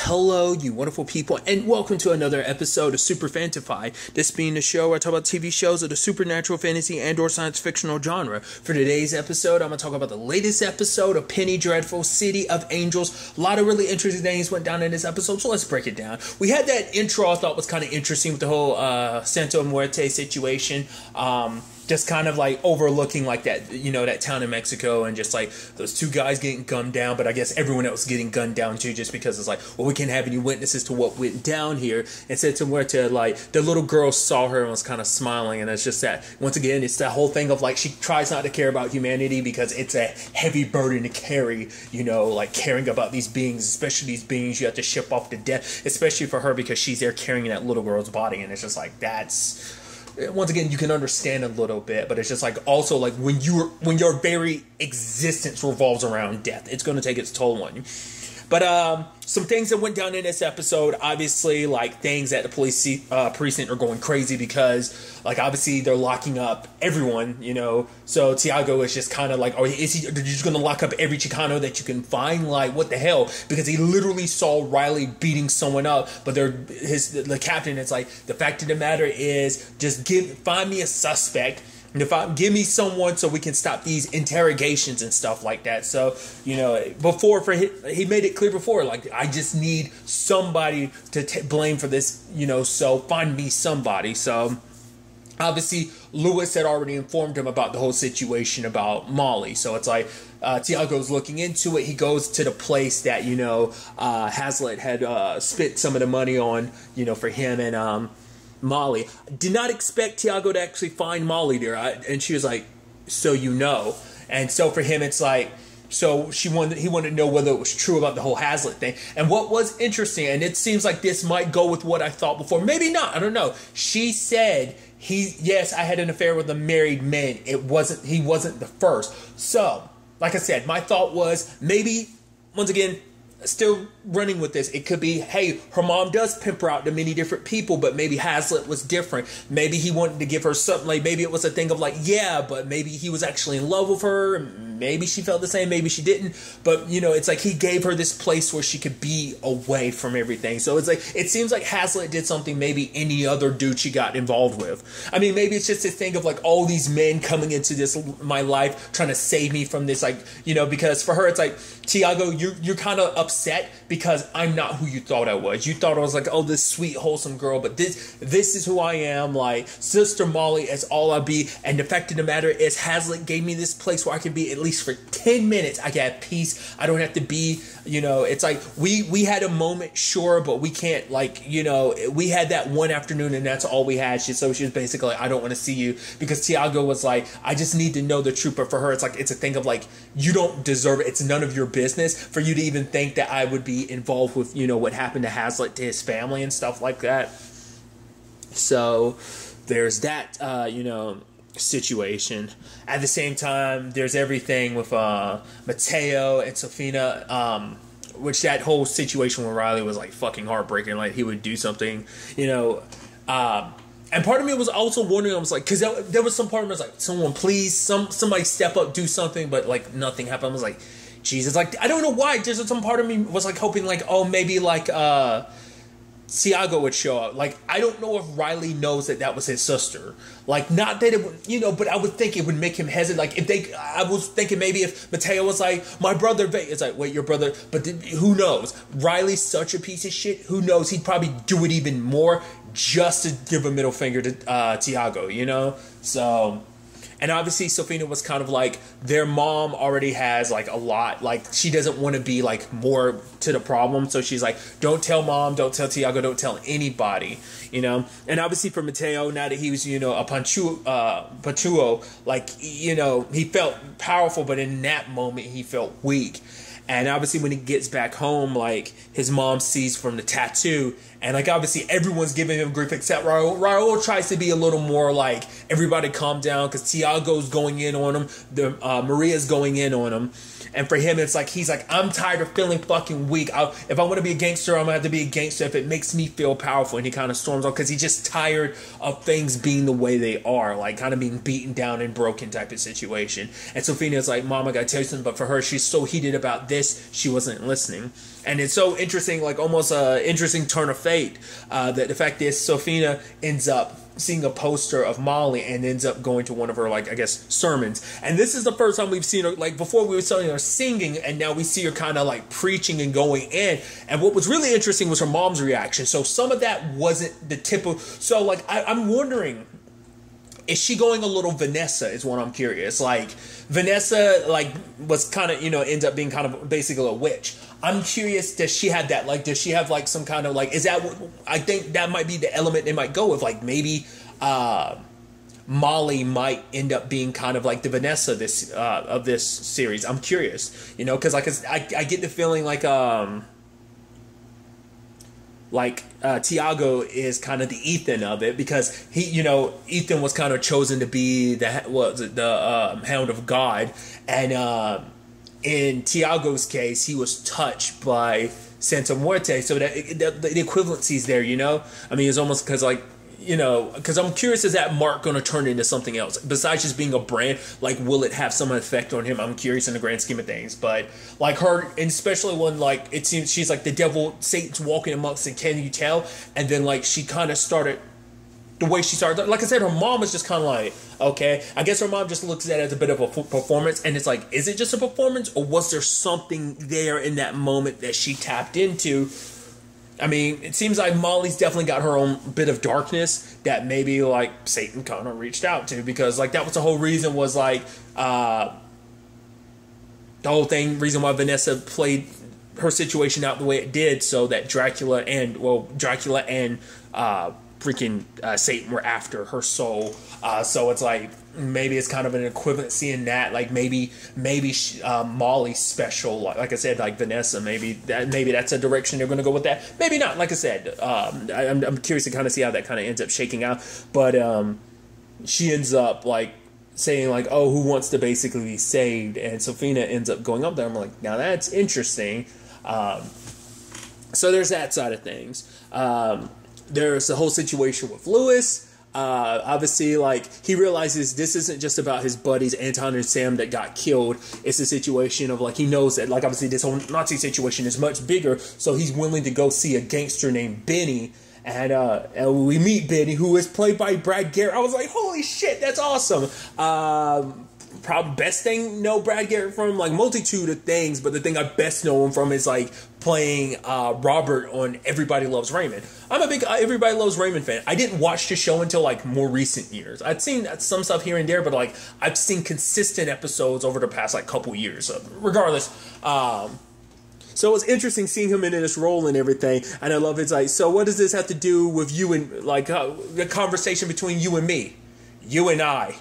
Hello, you wonderful people, and welcome to another episode of Super-Fanta-Fi. This being the show where I talk about TV shows of the supernatural, fantasy, and or science fictional genre. For today's episode, I'm going to talk about the latest episode of Penny Dreadful, City of Angels. A lot of really interesting things went down in this episode, so let's break it down. We had that intro I thought was kind of interesting with the whole Santo Muerte situation. Just kind of like overlooking like that, you know, that town in Mexico and just like those two guys getting gunned down, but I guess everyone else getting gunned down too, just because it's like, well, we can't have any witnesses to what went down here. And said somewhere to like the little girl saw her and was kind of smiling, and it's just that once again, it's that whole thing of like she tries not to care about humanity because it's a heavy burden to carry, you know, like caring about these beings, especially these beings you have to ship off to death, especially for her because she's there carrying that little girl's body, and it's just like that's. Once again, you can understand a little bit, but it's just like also like when your very existence revolves around death, it's going to take its toll on you. But some things that went down in this episode, obviously, like things at the police precinct are going crazy because, like, obviously they're locking up everyone, you know. So Tiago is just kind of like, are you just going to lock up every Chicano that you can find? Like, what the hell? Because he literally saw Riley beating someone up, but the captain is like, the fact of the matter is, just find me a suspect. Give me someone so we can stop these interrogations and stuff like that. So, you know, he made it clear before, like, I just need somebody to blame for this, you know, so find me somebody. So, obviously, Lewis had already informed him about the whole situation about Molly. So, it's like, Tiago's looking into it. He goes to the place that, you know, Hazlitt had spent some of the money on, you know, for him and, Molly. Did not expect Tiago to actually find Molly there, and she was like, so you know. And so for him it's like, so he wanted to know whether it was true about the whole Hazlitt thing. And what was interesting, and it seems like this might go with what I thought before, maybe not, I don't know. She said yes, I had an affair with a married man. He wasn't the first. So like I said, my thought was maybe, once again, still running with this, it could be, hey, her mom does pimp her out to many different people, but maybe Hazlitt was different. Maybe he wanted to give her something, like maybe it was a thing of like, yeah, but maybe he was actually in love with her. Maybe she felt the same, maybe she didn't. But, you know, it's like he gave her this place where she could be away from everything. So it's like, it seems like Hazlitt did something maybe any other dude she got involved with. I mean, maybe it's just this thing of like all these men coming into my life trying to save me from this, like, you know, because for her it's like, Tiago, you're kind of upset because I'm not who you thought I was. You thought I was like, oh, this sweet, wholesome girl, but this is who I am. Like, Sister Molly is all I'll be. And the fact of the matter is, Hazlitt gave me this place where I can be at least for 10 minutes. I can have peace. I don't have to be, you know, it's like we had a moment, sure, but we can't, like, you know, we had that one afternoon and that's all we had. So she was basically like, I don't want to see you, because Tiago was like, I just need to know the truth. But for her, it's like, it's a thing of like, you don't deserve it. It's none of your business for you to even think that I would be involved with, you know, what happened to Hazlitt, to his family and stuff like that. So there's that, you know, situation. At the same time, there's everything with Mateo and Josefina, which that whole situation with Riley was like fucking heartbreaking. Like, he would do something, you know, and part of me was also wondering, I was like, because there was some part of me was like, someone please, somebody step up, do something, but like nothing happened. I was like, Jesus, like, I don't know why. There's some part of me was like hoping like, oh, maybe like Tiago would show up. Like, I don't know if Riley knows that was his sister. Like, not that it would, you know, but I would think it would make him hesitant. Like, I was thinking maybe if Mateo was like, my brother, it's like, wait, your brother, but who knows? Riley's such a piece of shit. Who knows? He'd probably do it even more just to give a middle finger to Tiago, you know? So, and obviously Josefina was kind of like, their mom already has like a lot, like she doesn't want to be like more to the problem, so she's like, don't tell mom, don't tell Tiago, don't tell anybody, you know. And obviously for Mateo, now that he was, you know, a Panchuo, like, you know, he felt powerful, but in that moment he felt weak. And obviously when he gets back home, like, his mom sees from the tattoo, and like obviously everyone's giving him grief except Raul. Raul tries to be a little more like, everybody calm down, because Tiago's going in on him, Maria's going in on him, And for him, it's like, he's like, I'm tired of feeling fucking weak. If I want to be a gangster, I'm going to have to be a gangster if it makes me feel powerful. And he kind of storms off because he's just tired of things being the way they are, like kind of being beaten down and broken type of situation. And Sophia's like, Mom, I got to tell you something. But for her, she's so heated about this, she wasn't listening. And it's so interesting, like almost an interesting turn of fate, that the fact is Sophia ends up seeing a poster of Molly and ends up going to one of her, like, I guess, sermons. And this is the first time we've seen her, like, before we were seeing her singing, and now we see her kind of like preaching and going in. And what was really interesting was her mom's reaction. So some of that wasn't the typical. So like, I'm wondering, is she going a little Vanessa is what I'm curious. Like, Vanessa, like, was kind of, ends up being kind of basically a witch. I'm curious, does she have that? Like, does she have, like, some kind of, like, is that, I think that might be the element they might go with. Like, maybe Molly might end up being kind of like the Vanessa of this series. I'm curious, because, like, I get the feeling like Tiago is kind of the Ethan of it, because he, Ethan was kind of chosen to be the Hound of God, and in Tiago's case, he was touched by Santa Muerte, so that the equivalency is there. I mean, it's almost because like. Because I'm curious, is that mark going to turn into something else besides just being a brand? Like, will it have some effect on him? I'm curious in the grand scheme of things. But like her, and especially when like it seems she's like the devil, Satan's walking amongst it. Can you tell? And then like she kind of started the way she started. Like I said, her mom was just kind of like, okay. I guess her mom just looks at it as a bit of a performance, and it's like, is it just a performance, or was there something there in that moment that she tapped into? I mean, it seems like Molly's definitely got her own bit of darkness that maybe, like, Satan kind of reached out to, because, like, that was the whole reason was, like, the whole reason why Vanessa played her situation out the way it did, so that Dracula and freaking Satan were after her soul. So it's like, maybe it's kind of an equivalency in that, like maybe Molly's special, like I said, like Vanessa, maybe that's a direction they're going to go with that. Maybe not. Like I said, I'm curious to kind of see how that kind of ends up shaking out. But she ends up like saying like, oh, who wants to basically be saved? And Sofina ends up going up there. I'm like, now that's interesting. So there's that side of things. There's the whole situation with Lewis. Obviously, like, he realizes this isn't just about his buddies, Anton and Sam, that got killed. It's a situation of, like, he knows that, like, obviously this whole Nazi situation is much bigger, so he's willing to go see a gangster named Benny. And we meet Benny, who is played by Brad Garrett. I was like, holy shit, that's awesome. Probably best thing know Brad Garrett from, like, multitude of things, but the thing I best know him from is, like, playing Robert on Everybody Loves Raymond. I'm a big Everybody Loves Raymond fan. I didn't watch the show until, like, more recent years. I'd seen some stuff here and there, but, like, I've seen consistent episodes over the past, like, couple years. So regardless, so it's interesting seeing him in this role and everything, and I love it's like, so what does this have to do with you and, like, the conversation between you and me? You and I.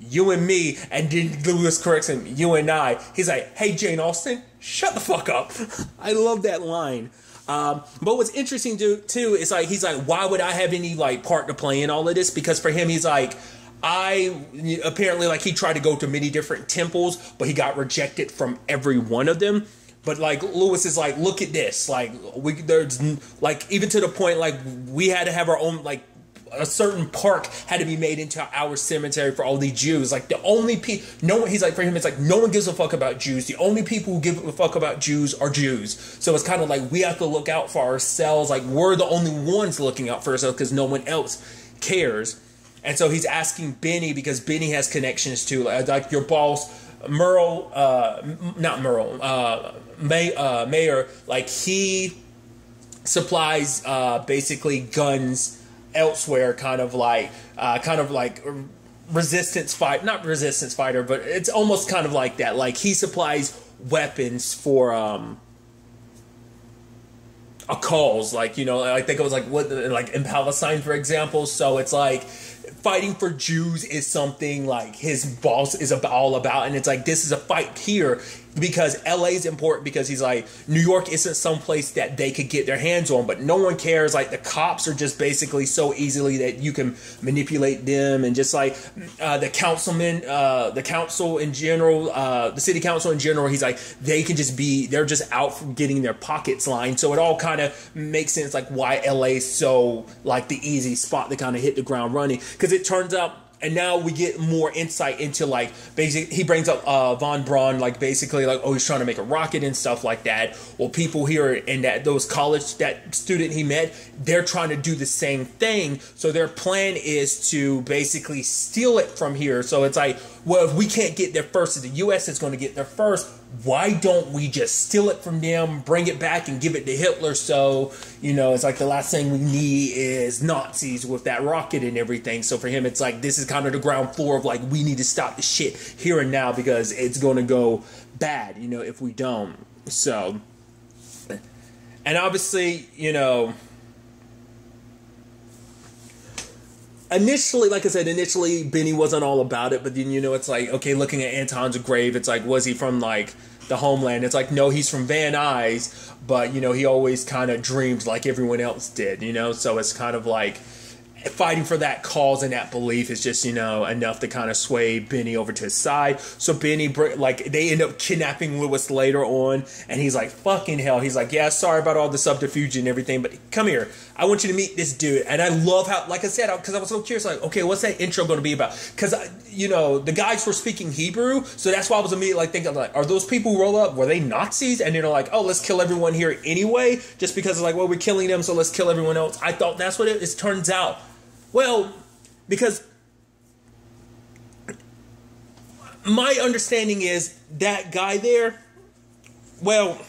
You and me, and then Lewis corrects him, you and I. He's like, hey, Jane Austen, shut the fuck up. I love that line. But what's interesting, too, is like, he's like, why would I have any, like, part to play in all of this? Because for him, he's like, apparently, like, he tried to go to many different temples, but he got rejected from every one of them. But, like, Lewis is like, look at this. Like, there's, like, even to the point, like, we had to have our own, like, a certain park had to be made into our cemetery for all the Jews. Like, the only people, he's like, for him, it's like, no one gives a fuck about Jews. The only people who give a fuck about Jews are Jews. So it's kind of like, we have to look out for ourselves. Like, we're the only ones looking out for ourselves because no one else cares. And so he's asking Benny, because Benny has connections to, like your boss, Mayor, like, he supplies basically guns elsewhere, kind of like resistance fight, not resistance fighter, but it's almost kind of like that. Like, he supplies weapons for a cause, like, I think it was like what, like in Palestine, for example. So it's like fighting for Jews is something like his boss is all about, and it's like this is a fight here because LA is important because he's like New York isn't someplace that they could get their hands on, but no one cares. Like the cops are just basically so easily that you can manipulate them, and just like the councilmen, the council in general, the city council in general, he's like they're just out for getting their pockets lined. So it all kind of makes sense like why LA is so like the easy spot to kind of hit the ground running, because it turns out. And now we get more insight into like basically he brings up von Braun, like basically like, oh, he's trying to make a rocket and stuff like that. Well, people here in that student he met, they're trying to do the same thing. So their plan is to basically steal it from here. So it's like, well, if we can't get there first, if the U.S. is going to get there first, why don't we just steal it from them, bring it back, and give it to Hitler? So, it's like the last thing we need is Nazis with that rocket and everything. So for him, it's like this is kind of the ground floor of like we need to stop the shit here and now because it's going to go bad, if we don't. So, and obviously, initially, like I said, Benny wasn't all about it, but then, it's like, okay, looking at Anton's grave, it's like, was he from, like, the homeland? It's like, no, he's from Van Nuys, but, he always kind of dreamed like everyone else did, so it's kind of like fighting for that cause and that belief is just, enough to kind of sway Benny over to his side. So Benny, they end up kidnapping Lewis later on, and he's like, fucking hell. He's like, yeah, sorry about all the subterfuge and everything, but come here. I want you to meet this dude. And I love how, like I said, because I was so curious, like, okay, what's that intro going to be about? Because, the guys were speaking Hebrew, so that's why I was immediately like thinking, like, are those people who roll up, were they Nazis? And they're like, oh, let's kill everyone here anyway, just because it's like, well, we're killing them, so let's kill everyone else. I thought that's what it turns out. Well, because my understanding is that guy there, well,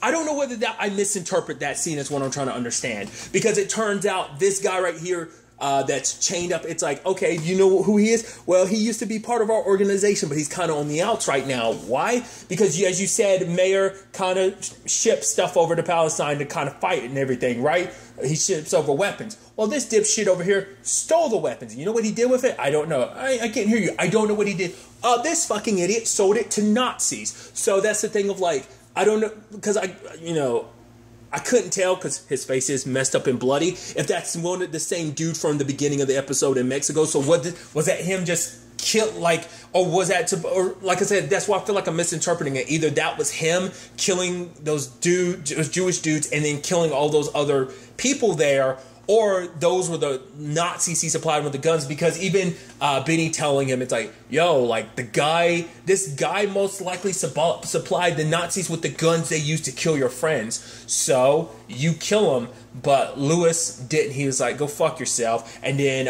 I don't know whether I misinterpret that scene as what I'm trying to understand. Because it turns out this guy right here that's chained up, it's like, okay, you know who he is? Well, he used to be part of our organization, but he's kind of on the outs right now. Why? Because, as you said, Mayor kind of ships stuff over to Palestine to kind of fight and everything, right? He ships over weapons. Well, this dipshit over here stole the weapons. You know what he did with it? I don't know. I can't hear you. I don't know what he did. This fucking idiot sold it to Nazis. So that's the thing of like, I don't know, because I couldn't tell because his face is messed up and bloody. If that's the same dude from the beginning of the episode in Mexico. So was that him just killed, like, or was that or like I said, that's why I feel like I'm misinterpreting it. Either that was him killing those Jewish dudes and then killing all those other people there, or those were the Nazis he supplied with the guns, because even Benny telling him, it's like, yo, like this guy most likely supplied the Nazis with the guns they used to kill your friends. So you kill him, but Lewis didn't. He was like, go fuck yourself. And then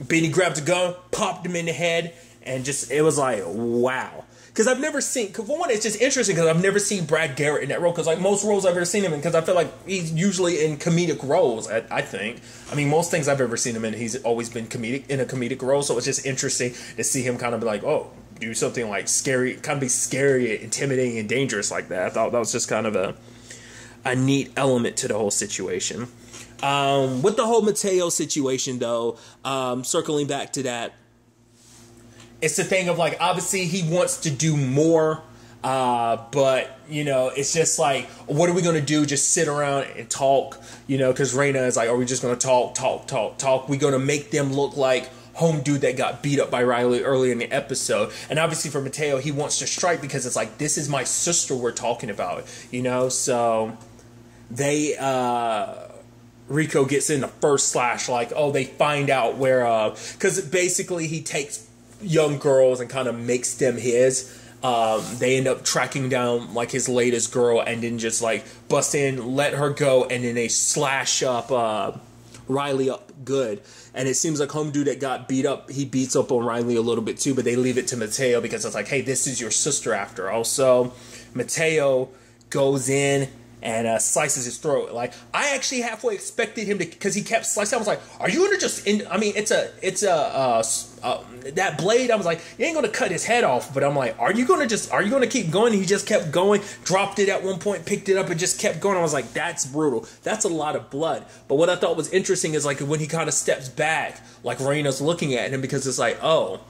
Benny grabbed a gun, popped him in the head, and it was like, wow. Because I've never seen, for one, it's just interesting because I've never seen Brad Garrett in that role. Because like most roles I've ever seen him in, because I feel like he's usually in comedic roles, I think. I mean, most things I've ever seen him in, he's always been in a comedic role. So it's just interesting to see him kind of be like, oh, do something like scary, kind of be scary, intimidating, and dangerous like that. I thought that was just kind of a neat element to the whole situation. With the whole Mateo situation, though, circling back to that, it's the thing of like, obviously he wants to do more, but, it's just like, what are we going to do? Just sit around and talk, because Reina is like, are we just going to talk? We're going to make them look like home dude that got beat up by Riley earlier in the episode. And obviously for Mateo, he wants to strike because it's like, this is my sister we're talking about, so they, Rico gets in the first slash, like, oh, they find out where, because basically he takes young girls and kind of makes them his. They end up tracking down like his latest girl and then just like bust in, let her go, and then they slash up Riley up good. And it seems like home dude that got beat up, he beats up on Riley a little bit too, but they leave it to Mateo because it's like, hey, this is your sister after all. So Mateo goes in and slices his throat. Like, I actually halfway expected him to, because he kept slicing. I was like, are you gonna just I mean, it's that blade, I was like, you ain't gonna cut his head off. But I'm like, are you gonna keep going? And he just kept going, dropped it at one point, picked it up, and just kept going. I was like, that's brutal. That's a lot of blood. But what I thought was interesting is, like, when he kind of steps back, like, Reina's looking at him, because it's like, oh,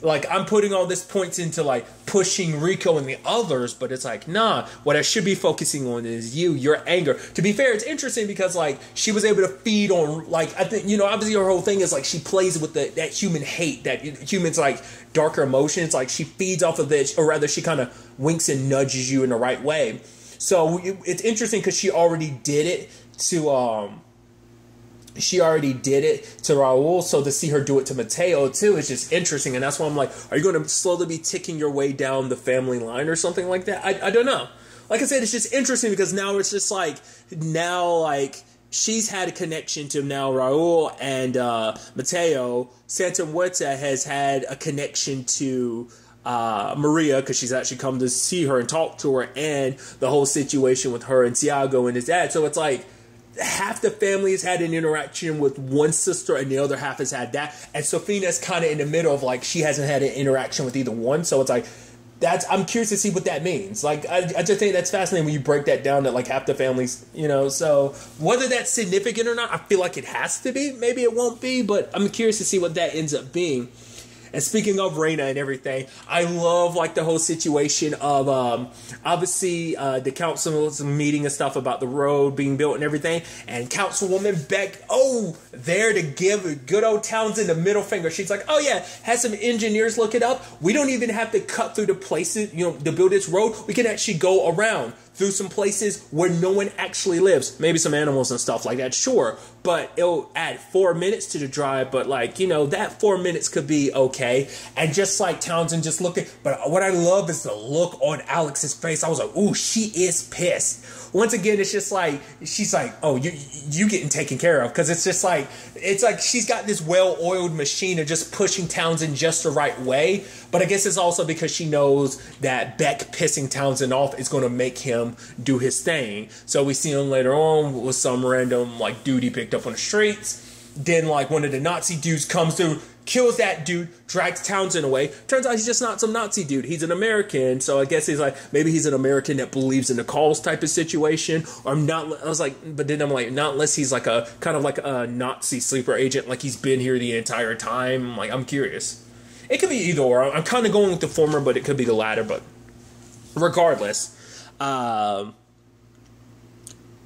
like, I'm putting all this points into, like, pushing Rico and the others, but it's like, nah, what I should be focusing on is your anger. To be fair, it's interesting because, like, she was able to feed on, like, I think, obviously her whole thing is, like, she plays with that human hate, that human's, like, darker emotions. Like, she feeds off of it, or rather, she kind of winks and nudges you in the right way. So it's interesting because she already did it to Raul, so to see her do it to Mateo too is just interesting. And that's why I'm like, are you going to slowly be ticking your way down the family line or something like that? I don't know. Like I said, it's just interesting because now it's just like, she's had a connection to now Raul and Mateo. Santa Muerta has had a connection to Maria, because she's actually come to see her and talk to her, and the whole situation with her and Tiago and his dad. So it's like, half the family has had an interaction with one sister and the other half has had that. And Sofina's kind of in the middle of, like, she hasn't had an interaction with either one. So it's like, I'm curious to see what that means. Like, I just think that's fascinating when you break that down, that, like, half the families, so whether that's significant or not, I feel like it has to be. Maybe it won't be, but I'm curious to see what that ends up being. And speaking of Reina and everything, I love, like, the whole situation of, obviously, the council's meeting and stuff about the road being built and everything. And Councilwoman Beck, there to give good old Townsend the middle finger. She's like, oh, yeah, had some engineers look it up. We don't even have to cut through the places, to build this road. We can actually go around through some places where no one actually lives. Maybe some animals and stuff like that, sure. But it'll add 4 minutes to the drive. But, like, that 4 minutes could be okay. And just like Townsend just looking. But what I love is the look on Alex's face. I was like, ooh, she is pissed. Once again, it's just like, she's like, oh, you getting taken care of. Because it's just like, she's got this well-oiled machine of just pushing Townsend just the right way. But I guess it's also because she knows that Beck pissing Townsend off is going to make him do his thing. So we see him later on with some random, like, dude he picked up on the streets. Then, like, one of the Nazi dudes comes through, kills that dude, drags Townsend away. Turns out he's just not some Nazi dude. He's an American. So I guess he's like, maybe he's an American that believes in the cause type of situation. Or I'm not, I was like, but then I'm like, not unless he's like a kind of like a Nazi sleeper agent, like he's been here the entire time. Like, I'm curious. It could be either or. I'm kind of going with the former, but it could be the latter. But regardless,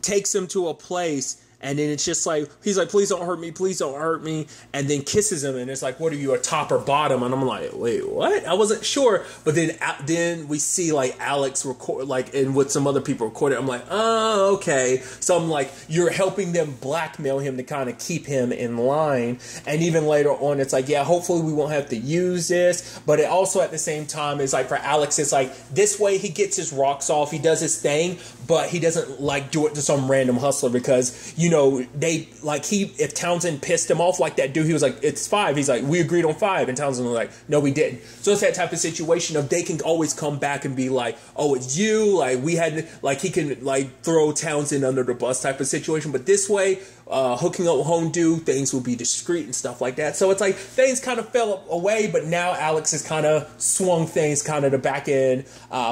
takes him to a place. And then it's just like, he's like, please don't hurt me, please don't hurt me. And then kisses him, and it's like, what are you, a top or bottom? And I'm like, wait, what? I wasn't sure. But then we see, like, Alex record, like, and with some other people record it. I'm like, oh, okay. So I'm like, you're helping them blackmail him to kind of keep him in line. And even later on, it's like, yeah, hopefully we won't have to use this. But it also, at the same time, is like, for Alex, it's like, this way he gets his rocks off, he does his thing, but he doesn't, like, do it to some random hustler because, if Townsend pissed him off like that dude, he was like, it's 5. He's like, we agreed on 5. And Townsend was like, no, we didn't. So it's that type of situation of they can always come back and be like, oh, it's you. Like, we had, like, he can, like, throw Townsend under the bus type of situation. But this way, hooking up with Hondu, things will be discreet and stuff like that. So it's like, things kind of fell away, but now Alex has kind of swung things kind of to back in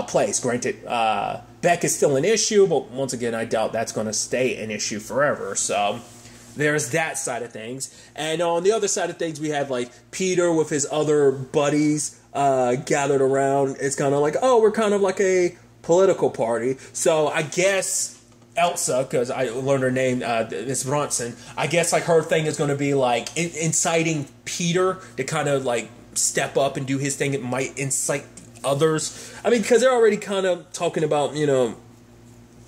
place. Granted, Beck is still an issue, but once again, I doubt that's going to stay an issue forever. So there's that side of things. And on the other side of things, we have, like, Peter with his other buddies gathered around. It's kind of like, oh, we're kind of like a political party. So I guess Elsa, because I learned her name, Miss Bronson, I guess, like, her thing is going to be, like, inciting Peter to kind of, like, step up and do his thing. It might incite others. I mean, because they're already kind of talking about,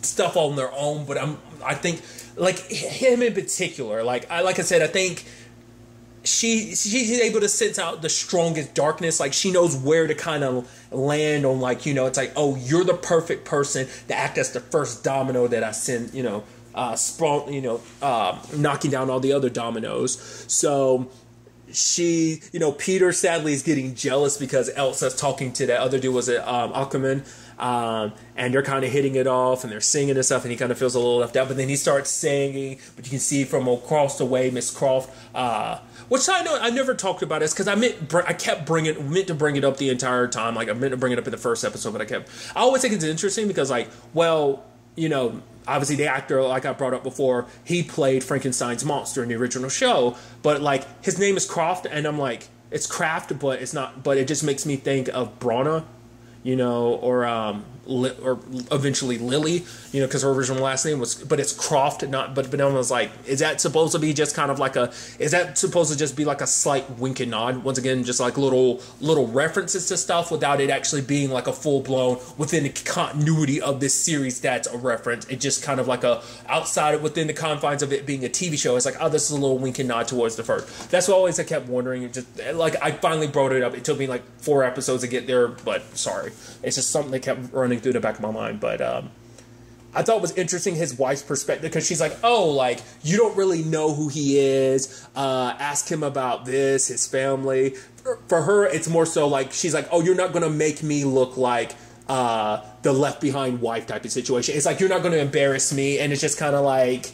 stuff on their own, but I think, like, him in particular, like I said, I think she's able to sense out the strongest darkness. Like, she knows where to kind of land on, like, it's like, oh, you're the perfect person to act as the first domino that I send, knocking down all the other dominoes. So Peter sadly is getting jealous because Elsa's talking to that other dude, was it Aquaman? And they're kind of hitting it off and they're singing and stuff, and he kind of feels a little left out. But then he starts singing, but you can see from across the way Miss Croft, which I know I never talked about this because I meant to bring it up the entire time. Like I meant to bring it up in the first episode, but I always think it's interesting because obviously the actor, like I brought up before, he played Frankenstein's monster in the original show, but like his name is Croft, and I'm like, it's Kraft, but it's not. But it just makes me think of Brana, or eventually Lily, because her original last name was, but it's Croft, not, but I was like, is that supposed to be just kind of like is that supposed to just be like a slight wink and nod? Once again, just like little references to stuff without it actually being like a full blown within the continuity of this series. That's a reference. It just kind of like within the confines of it being a TV show. It's like, oh, this is a little wink and nod towards the first. That's what always I kept wondering. It just like I finally brought it up. It took me like 4 episodes to get there, but sorry, it's just something that kept running through the back of my mind. But I thought it was interesting his wife's perspective, because she's like, oh, like, you don't really know who he is, ask him about this, his family. For her, it's more so like, she's like, oh, you're not gonna make me look like the left behind wife type of situation. It's like, you're not gonna embarrass me. And it's just kind of like,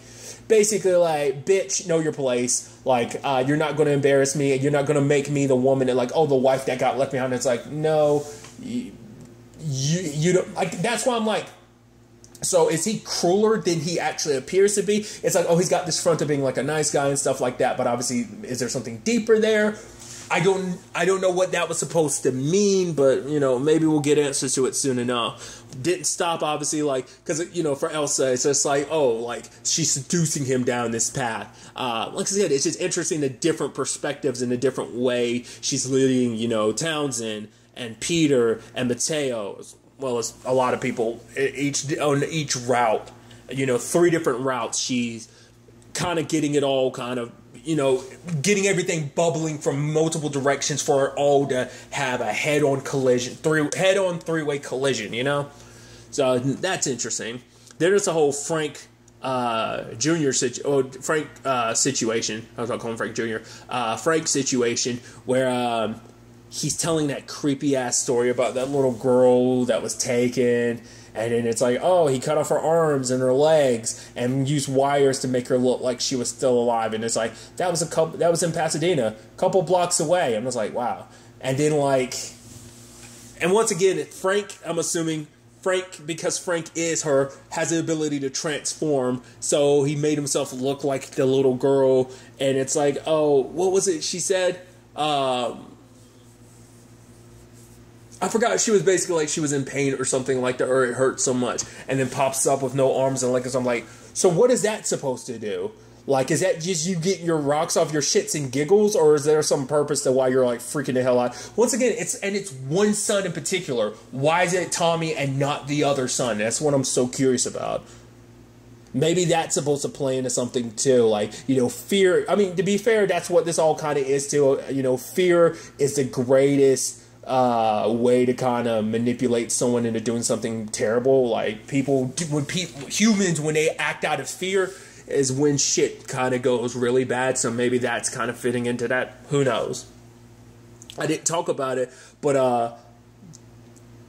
basically like, bitch, know your place. Like, you're not gonna embarrass me, and you're not gonna make me the woman that, like, oh, the wife that got left behind. It's like, no, you don't, like, that's why I'm like, so is he crueler than he actually appears to be? It's like, oh, he's got this front of being like a nice guy and stuff like that, but obviously, is there something deeper there? I don't know what that was supposed to mean, but maybe we'll get answers to it soon enough. Didn't stop, obviously, like, because for Elsa, it's just like, oh, like, she's seducing him down this path. Like I said, it's just interesting the different perspectives and the different way she's leading, Townsend and Peter and Mateo, as well as a lot of people on each route. 3 different routes. She's kind of getting it all kind of, getting everything bubbling from multiple directions for it all to have a head-on collision, three-way collision, So that's interesting. Then there's the whole Frank situation. I was not calling Frank Jr. Frank situation where he's telling that creepy ass story about that little girl that was taken, and then it's like, oh, he cut off her arms and her legs and used wires to make her look like she was still alive. And it's like, that was in Pasadena, a couple blocks away. And I was like, wow. And then and once again, Frank, I'm assuming because Frank is her, has the ability to transform. So he made himself look like the little girl. And it's like, oh, what was it she said? I forgot, she was basically like she was in pain or something like that, or it hurt so much, and then pops up with no arms and legs. So I'm like, so what is that supposed to do? Like, is that just you getting your rocks off your shits and giggles, or is there some purpose to why you're like freaking the hell out? Once again, it's one son in particular. Why is it Tommy and not the other son? That's what I'm so curious about. Maybe that's supposed to play into something too, like, fear. I mean, to be fair, that's what this all kind of is too. Fear is the greatest way to kind of manipulate someone into doing something terrible. Like, humans, when they act out of fear, is when shit kind of goes really bad. So maybe that's kind of fitting into that. Who knows? I didn't talk about it, but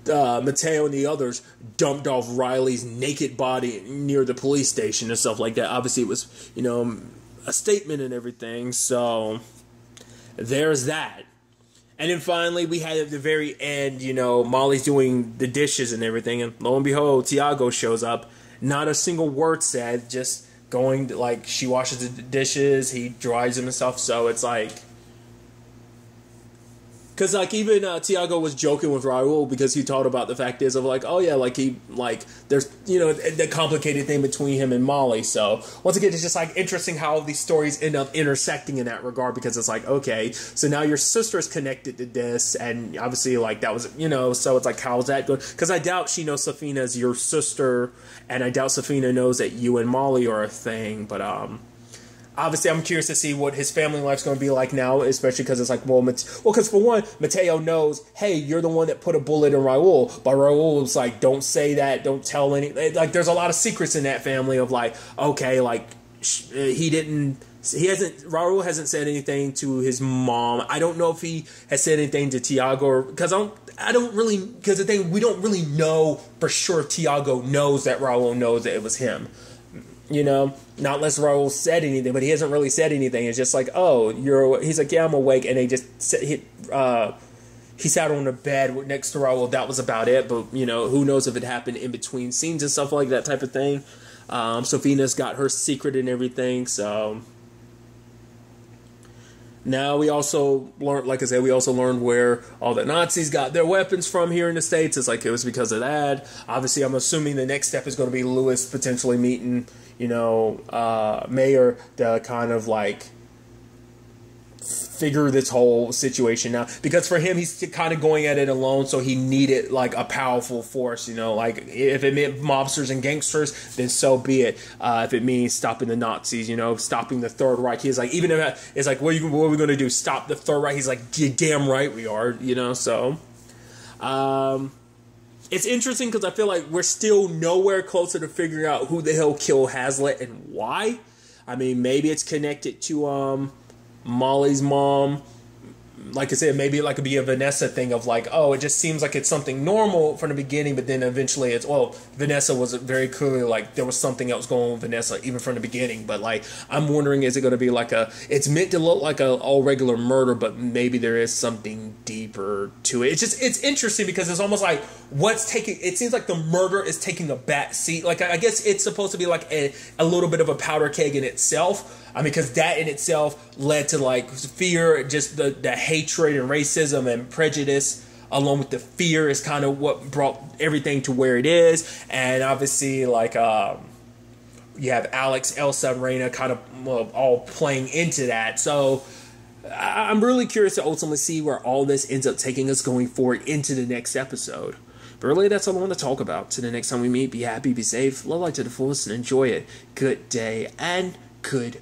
Mateo and the others dumped off Riley's naked body near the police station and stuff like that. Obviously, it was, a statement and everything. So there's that. And then finally, we had at the very end, Molly's doing the dishes and everything. And lo and behold, Tiago shows up. Not a single word said. Just going, like, she washes the dishes. He dries them and stuff. So it's like... Because, like, even Tiago was joking with Raul because he talked about the fact is of, like, oh, yeah, like, there's, the complicated thing between him and Molly. So, once again, it's just, like, interesting how these stories end up intersecting in that regard, because it's like, okay, so now your sister's connected to this, and obviously, like, that was, so it's like, how's that going? Because I doubt she knows Safina's your sister, and I doubt Safina knows that you and Molly are a thing, but, obviously, I'm curious to see what his family life's going to be like now, especially because it's like, because for one, Mateo knows, hey, you're the one that put a bullet in Raul, but Raul was like, don't say that, don't tell any, like, there's a lot of secrets in that family of like, okay, like, Raul hasn't said anything to his mom. I don't know if he has said anything to Tiago, because the thing, we don't really know for sure if Tiago knows that Raul knows that it was him. Not unless Raul said anything, but he hasn't really said anything. It's just like, oh, he's like, yeah, I'm awake, and they just he sat on the bed next to Raul. That was about it, but who knows if it happened in between scenes and stuff like that type of thing. Josefina's got her secret and everything, so now we also learned, like I said, where all the Nazis got their weapons from here in the States. It's like it was because of that. Obviously, I'm assuming the next step is going to be Lewis potentially meeting, Mayor to kind of like figure this whole situation out, because for him, he's kind of going at it alone, so he needed like a powerful force. Like if it meant mobsters and gangsters, then so be it. If it means stopping the Nazis, stopping the Third Reich, he's like, even if it's like, what are we going to do, stop the Third Reich? He's like, you're damn right we are. So it's interesting because I feel like we're still nowhere closer to figuring out who the hell killed Hazlitt and why. I mean, maybe it's connected to Molly's mom. Like I said, maybe it could be a Vanessa thing of like, oh, it just seems like it's something normal from the beginning, but then eventually it's, well, Vanessa was very clearly like there was something else going on with Vanessa even from the beginning. But like, I'm wondering, is it going to be like it's meant to look like a all regular murder, but maybe there is something deeper to it. It's interesting because it's almost like it seems like the murder is taking a back seat. Like, I guess it's supposed to be like a little bit of a powder keg in itself. I mean, because that in itself led to like fear, just the hatred and racism and prejudice, along with the fear, is kind of what brought everything to where it is. And obviously, like you have Alex, Elsa, and Reina kind of all playing into that. So I'm really curious to ultimately see where all this ends up taking us going forward into the next episode. But really, that's all I want to talk about. Till the next time we meet, be happy, be safe, love life to the fullest, and enjoy it. Good day and goodbye.